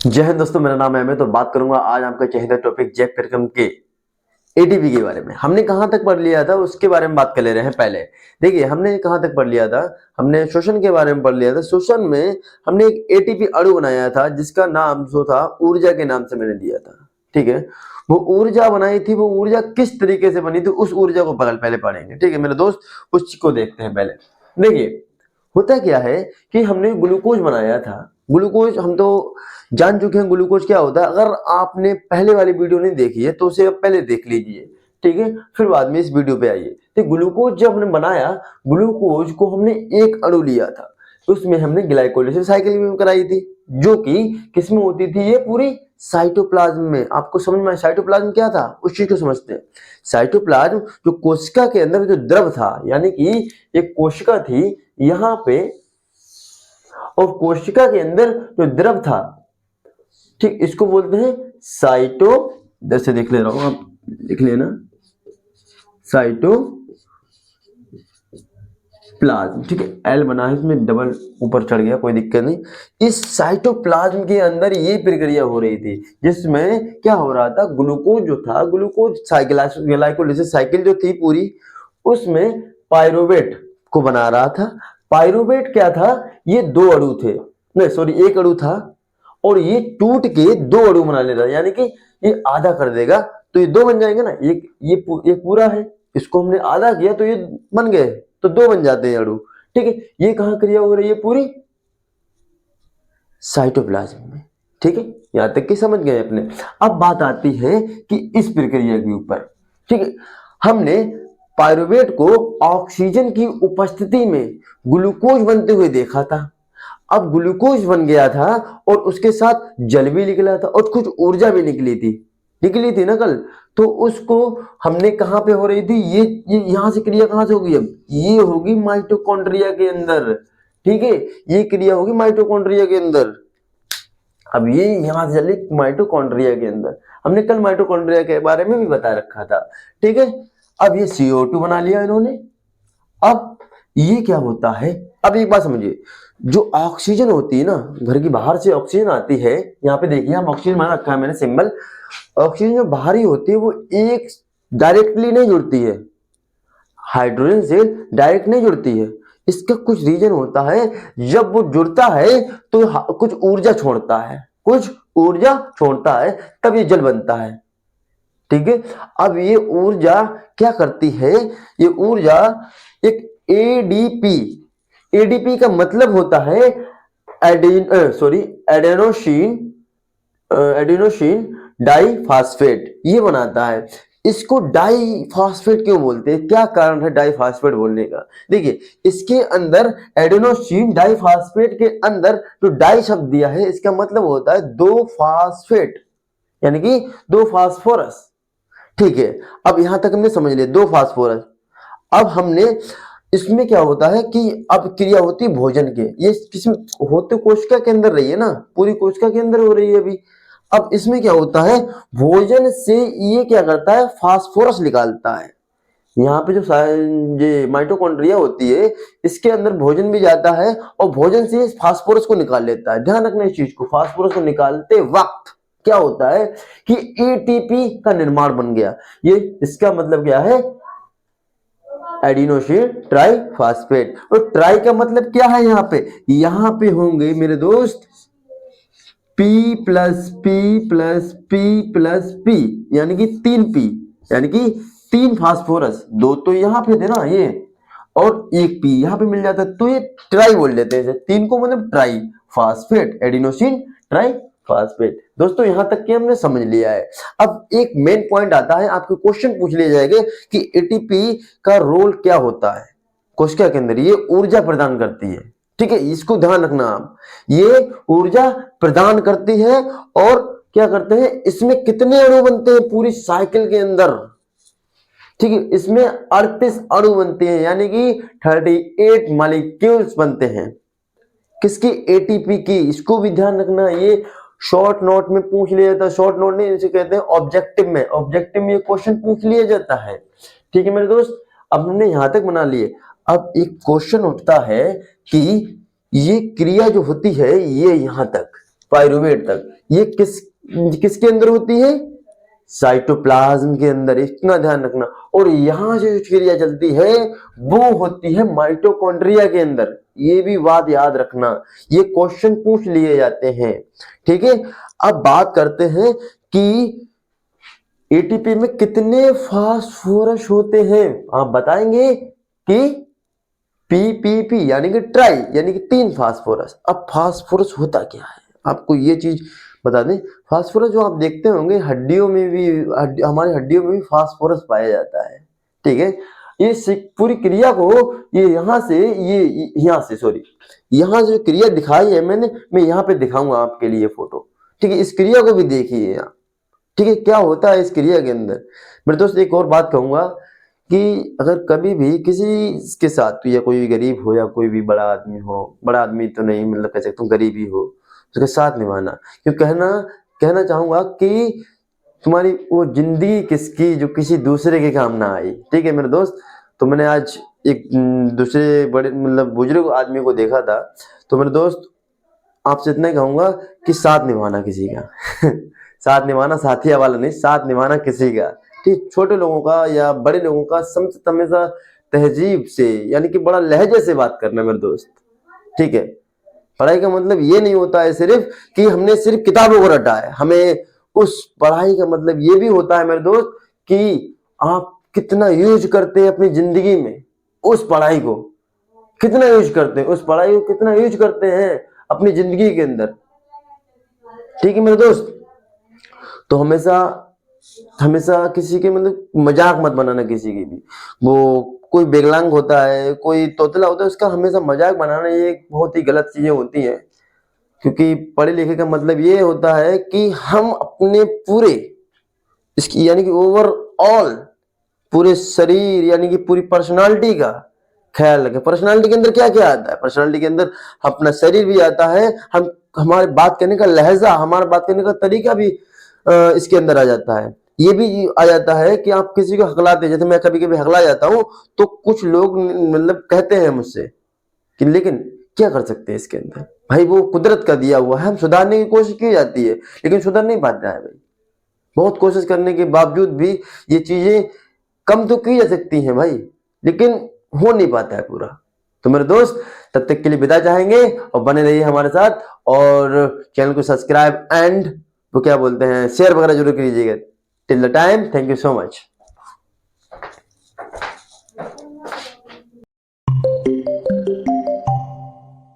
जय हिंद दोस्तों, मेरा नाम है अमित और बात करूंगा आज आपका चहेता टॉपिक जैक पेरकम के एटीपी के बारे में। हमने कहां तक पढ़ लिया था उसके बारे में बात कर ले रहे हैं। पहले देखिए हमने कहां तक पढ़ लिया था। हमने शोषण के बारे में पढ़ लिया था। शोषण में हमने एक एटीपी अणु बनाया था जिसका नाम जो था ऊर्जा के नाम से मैंने दिया था। ठीक है, वो ऊर्जा बनाई थी। वो ऊर्जा किस तरीके से बनी थी उस ऊर्जा को पहले पढ़ेंगे। ठीक है मेरे दोस्त, उस को देखते हैं। पहले देखिए होता क्या है कि हमने ग्लूकोज बनाया था। ग्लूकोज हम तो जान चुके हैं ग्लूकोज क्या होता है। अगर आपने पहले वाली वीडियो नहीं देखी है तो उसे आप पहले देख लीजिए, ठीक है, फिर बाद में इस वीडियो पे आइए। तो ग्लूकोज जब हमने बनाया, ग्लूकोज को हमने एक अणु लिया था, उसमें हमने ग्लाइकोलाइसिस साइकिल भी कराई थी, जो कि किसमें होती थी, ये पूरी साइटोप्लाज्म में। आपको समझ में आया साइटोप्लाज्म क्या था, उस चीज को समझते हैं। साइटोप्लाज्म जो कोशिका के अंदर जो द्रव था, यानी कि एक कोशिका थी यहाँ पे, और कोशिका के अंदर जो द्रव था, ठीक, इसको बोलते हैं साइटो, इधर से देख ले रहा हूं, आप लिख लेना, साइटोप्लाज्म। ठीक है, एल बना है इसमें, डबल ऊपर चढ़ गया, कोई दिक्कत नहीं। इस साइटोप्लाज्म के अंदर ये प्रक्रिया हो रही थी जिसमें क्या हो रहा था, ग्लूकोज जो था, ग्लूकोज ग्लाइकोलाइसिस साइकिल जो थी पूरी, उसमें पायरुवेट को बना रहा था। पायरुवेट क्या था, ये दो अणु थे, नहीं सॉरी एक अणु था, और ये टूट के दो अणु बना ले रहा है, यानी कि ये आधा कर देगा तो ये दो बन जाएंगे ना। ये पूरा है, इसको हमने आधा किया तो ये बन गए, तो दो बन जाते हैं अणु। ठीक है, ये कहां क्रिया हो रही है, पूरी साइटोप्लाज्म में। ठीक है, यहां तक कि समझ गए अपने। अब बात आती है कि इस प्रक्रिया के ऊपर। ठीक है, हमने पायरुवेट को ऑक्सीजन की उपस्थिति में ग्लूकोज बनते हुए देखा था। अब ग्लूकोज बन गया था और उसके साथ जल भी निकला था और कुछ ऊर्जा भी निकली थी ना कल। तो उसको हमने कहां पे हो रही थी, ये यहां से क्रिया कहां से होगी, अब ये होगी माइटोकॉन्ड्रिया के अंदर। ठीक है, ये क्रिया होगी माइटोकॉन्ड्रिया के अंदर। अब ये यहां से चली माइटोकॉन्ड्रिया के अंदर। हमने कल माइटोकॉन्ड्रिया के बारे में भी बता रखा था। ठीक है, अब ये CO2 बना लिया इन्होंने। अब ये क्या होता है, अब एक बात समझिए, जो ऑक्सीजन होती है ना, घर की बाहर से ऑक्सीजन आती है, यहाँ पे देखिए हम ऑक्सीजन बना रखा है मैंने सिंबल। ऑक्सीजन जो बाहरी होती है वो एक डायरेक्टली नहीं जुड़ती है, हाइड्रोजन से डायरेक्ट नहीं जुड़ती है। इसका कुछ रीजन होता है, जब वो जुड़ता है तो कुछ ऊर्जा छोड़ता है, तब ये जल बनता है। ठीक है, अब ये ऊर्जा क्या करती है, ये ऊर्जा एक एडीपी का मतलब होता है एडेनोसिन डाइफॉस्फेट, ये बनाता है। इसको डाइफॉस्फेट क्यों बोलते हैं, क्या कारण है डाइफॉस्फेट बोलने का। देखिए इसके अंदर एडेनोसिन डाइफॉस्फेट के अंदर जो डाई शब्द दिया है, इसका मतलब होता है दो फास्फेट, यानी कि दो फास्फोरस। ठीक है, अब यहां तक हमने समझ लिया दो फास्फोरस। अब हमने इसमें क्या होता है कि अब क्रिया होती है भोजन के, ये किसमें होते, कोशिका के अंदर रही है ना, पूरी कोशिका के अंदर हो रही है अभी। अब इसमें क्या होता है, भोजन से ये क्या करता है, फास्फोरस निकालता है। यहाँ पे जो ये माइटोकॉन्ड्रिया होती है, इसके अंदर भोजन भी जाता है और भोजन से फास्फोरस को निकाल लेता है। ध्यान रखना इस चीज को, फास्फोरस को निकालते वक्त क्या होता है कि एटीपी का निर्माण बन गया। ये इसका मतलब क्या है, एडिनोसिन ट्राइफॉस्फेट। और ट्राई का मतलब क्या है, यहाँ पे होंगे मेरे दोस्त P plus P plus P plus P, यानी कि 3P, यानी कि 3 फास्फोरस। दो तो यहाँ पे थे ना ये, और एक P यहाँ पे मिल जाता है, तो ये ट्राई बोल देते हैं। 3 को मतलब try phosphate, adenosine try phosphate. दोस्तों यहां तक कि हमने समझ लिया है। अब एक मेन पॉइंट आता है, आपके क्वेश्चन पूछ लिए जाएंगे कि एटीपी का रोल क्या होता है कोशिका के अंदर। ये ऊर्जा प्रदान करती है। ठीक है, इसको ध्यान रखना आप, ये ऊर्जा प्रदान करती है। और क्या करते हैं, इसमें कितने अणु बनते हैं पूरी साइकिल के अंदर, ठीक है, इसमें 38 अणु बनते हैं, यानी कि 38 मॉलिक्यूल्स बनते हैं। किसकी, एटीपी की। इसको भी ध्यान रखना, ये शॉर्ट नोट में पूछ लिया जाता है। शॉर्ट नोट नहीं, इसे कहते हैं ऑब्जेक्टिव में ये क्वेश्चन पूछ लिया जाता है। ठीक है मेरे दोस्त, अब हमने यहां तक बना लिए। अब एक क्वेश्चन उठता है कि ये क्रिया जो होती है ये यहां तक, पायरूवेट तक, ये किसके अंदर होती है? साइटोप्लाज्म के अंदर, इतना ध्यान रखना। और यहां से जो क्रिया चलती है वो होती है माइटोकॉन्ड्रिया के अंदर, ये भी बात याद रखना, ये क्वेश्चन पूछ लिए जाते हैं, ठीक है। अब बात करते हैं कि एटीपी में कितने फास्फोरस होते हैं। आप बताएंगे कि पीपीपी यानी कि ट्राई यानी कि 3 फास्फोरस। अब फास्फोरस होता क्या है, आपको ये चीज बता दें। फास्फोरस जो आप देखते होंगे हड्डियों में भी, हमारी हड्डियों में भी फास्फोरस पाया जाता है, ठीक है। ये पूरी क्रिया को ये यहाँ से सॉरी, यहाँ जो क्रिया दिखाई है मैंने, मैं यहाँ पे दिखाऊंगा आपके लिए फोटो, ठीक है। इस क्रिया को भी देखिए यहाँ, ठीक है, क्या होता है इस क्रिया के अंदर। मेरे दोस्त एक और बात कहूंगा कि अगर कभी भी किसी के साथ, तो या कोई भी गरीब हो या कोई भी बड़ा आदमी हो, बड़ा आदमी तो नहीं मतलब कह सकता हूँ, गरीब ही हो, उसके साथ निभाना। क्यों कहना चाहूंगा कि तुम्हारी वो जिंदगी किसकी जो किसी दूसरे के काम ना आई, ठीक है मेरे दोस्त। तो मैंने आज एक दूसरे बड़े मतलब बुजुर्ग आदमी को देखा था, तो मेरे दोस्त आपसे इतना ही कहूंगा कि साथ निभाना किसी का साथ निभाना साथिया वाला नहीं, साथ निभाना किसी का, ठीक। छोटे लोगों का या बड़े लोगों का हमेशा तहजीब से यानी कि बड़ा लहजे से बात करना मेरे दोस्त, ठीक है। पढ़ाई का मतलब ये नहीं होता है सिर्फ कि हमने सिर्फ किताबों को रटा है, हमें उस पढ़ाई का मतलब ये भी होता है मेरे दोस्त कि आप कितना यूज करते हैं अपनी जिंदगी में, उस पढ़ाई को कितना यूज करते हैं, उस पढ़ाई को कितना यूज करते हैं अपनी जिंदगी के अंदर, ठीक है मेरे दोस्त। तो हमेशा किसी के मतलब मजाक मत बनाना किसी की भी। वो कोई विकलांग होता है, कोई तोतला होता है, उसका हमेशा मजाक बनाना ये बहुत ही गलत चीजें होती हैं। क्योंकि पढ़े लिखे का मतलब ये होता है कि हम अपने पूरे इसकी यानी कि ओवरऑल पूरे शरीर यानी कि पूरी पर्सनालिटी का ख्याल रखें। पर्सनालिटी के अंदर क्या क्या आता है? पर्सनालिटी के अंदर अपना शरीर भी आता है, हमारे बात करने का लहजा, हमारा बात करने का तरीका भी इसके अंदर आ जाता है। ये भी आ जाता है कि आप किसी को हकलाते हैं, जैसे मैं कभी कभी हकला जाता हूँ तो कुछ लोग मतलब कहते हैं मुझसे कि लेकिन क्या कर सकते हैं इसके अंदर, भाई वो कुदरत का दिया हुआ है, हम सुधारने की कोशिश की जाती है लेकिन सुधर नहीं पाता है भाई। बहुत कोशिश करने के बावजूद भी ये चीजें कम तो की जा सकती हैं भाई, लेकिन हो नहीं पाता है पूरा। तो मेरे दोस्त तब तक के लिए विदा चाहेंगे और बने रहिए हमारे साथ, और चैनल को सब्सक्राइब एंड वो क्या बोलते हैं शेयर वगैरह जरूर कीजिएगा। Till the time, thank you so much.